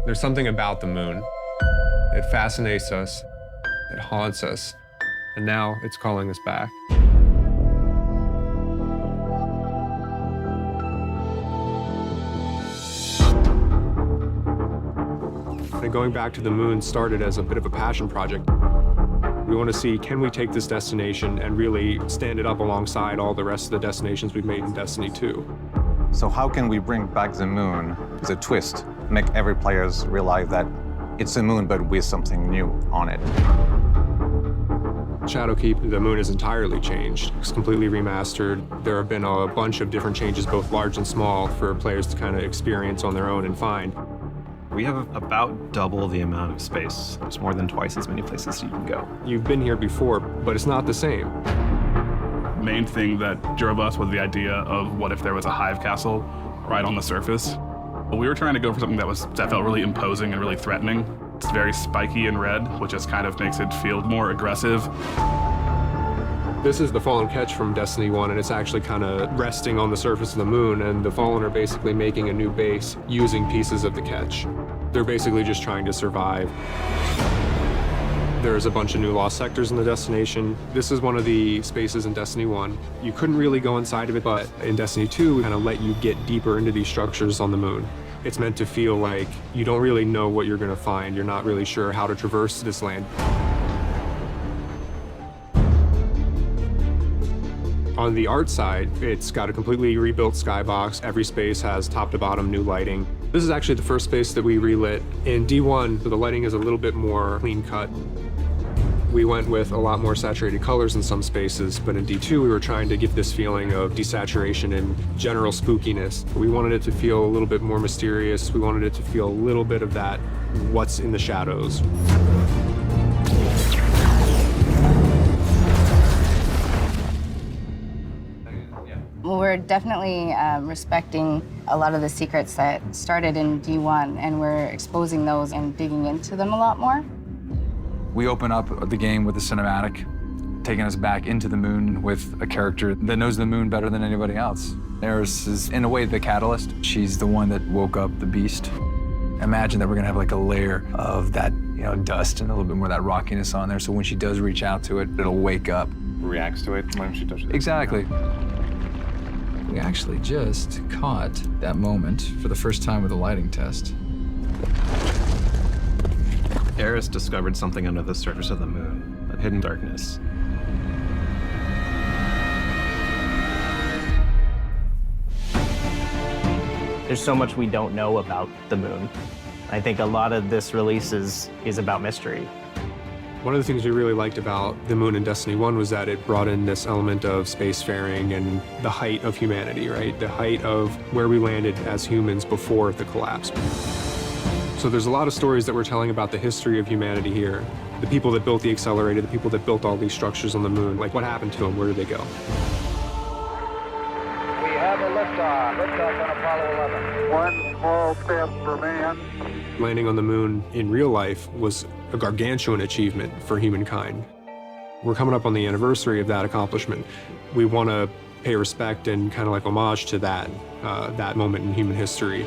There's something about the moon. It fascinates us, it haunts us, and now it's calling us back. And going back to the moon started as a bit of a passion project. We want to see, can we take this destination and really stand it up alongside all the rest of the destinations we've made in Destiny 2? So how can we bring back the moon as a twist, make every player realize that it's the moon but with something new on it? Shadowkeep, the moon is entirely changed. It's completely remastered. There have been a bunch of different changes, both large and small, for players to kind of experience on their own and find. We have about double the amount of space. There's more than twice as many places you can go. You've been here before, but it's not the same. Main thing that drove us was the idea of what if there was a hive castle right on the surface. We were trying to go for something that felt really imposing and really threatening. It's very spiky and red, which just kind of makes it feel more aggressive. This is the Fallen Ketch from Destiny 1, and it's actually kind of resting on the surface of the moon, and the Fallen are basically making a new base using pieces of the Ketch. They're basically just trying to survive. There's a bunch of new lost sectors in the destination. This is one of the spaces in Destiny 1. You couldn't really go inside of it, but in Destiny 2, we kind of let you get deeper into these structures on the moon. It's meant to feel like you don't really know what you're going to find. You're not really sure how to traverse this land. On the art side, it's got a completely rebuilt skybox. Every space has top to bottom new lighting. This is actually the first space that we relit. In D1, the lighting is a little bit more clean cut. We went with a lot more saturated colors in some spaces, but in D2 we were trying to give this feeling of desaturation and general spookiness. We wanted it to feel a little bit more mysterious. We wanted it to feel a little bit of that what's in the shadows. We're definitely respecting a lot of the secrets that started in D1, and we're exposing those and digging into them a lot more. We open up the game with a cinematic, taking us back into the moon with a character that knows the moon better than anybody else. Eris is, in a way, the catalyst. She's the one that woke up the beast. Imagine that we're gonna have like a layer of that, dust and a little bit more of that rockiness on there, so when she does reach out to it, it'll wake up. Reacts to it when she touches it. Exactly. We actually just caught that moment for the first time with a lighting test. Eris discovered something under the surface of the moon, a hidden darkness. There's so much we don't know about the moon. I think a lot of this release is about mystery. One of the things we really liked about the moon in Destiny 1 was that it brought in this element of spacefaring and the height of humanity, right? The height of where we landed as humans before the collapse. So there's a lot of stories that we're telling about the history of humanity here. The people that built the accelerator, the people that built all these structures on the moon, like what happened to them, where did they go? We have a liftoff on Apollo 11. One small step for man. Landing on the moon in real life was a gargantuan achievement for humankind. We're coming up on the anniversary of that accomplishment. We want to pay respect and kind of like homage to that moment in human history.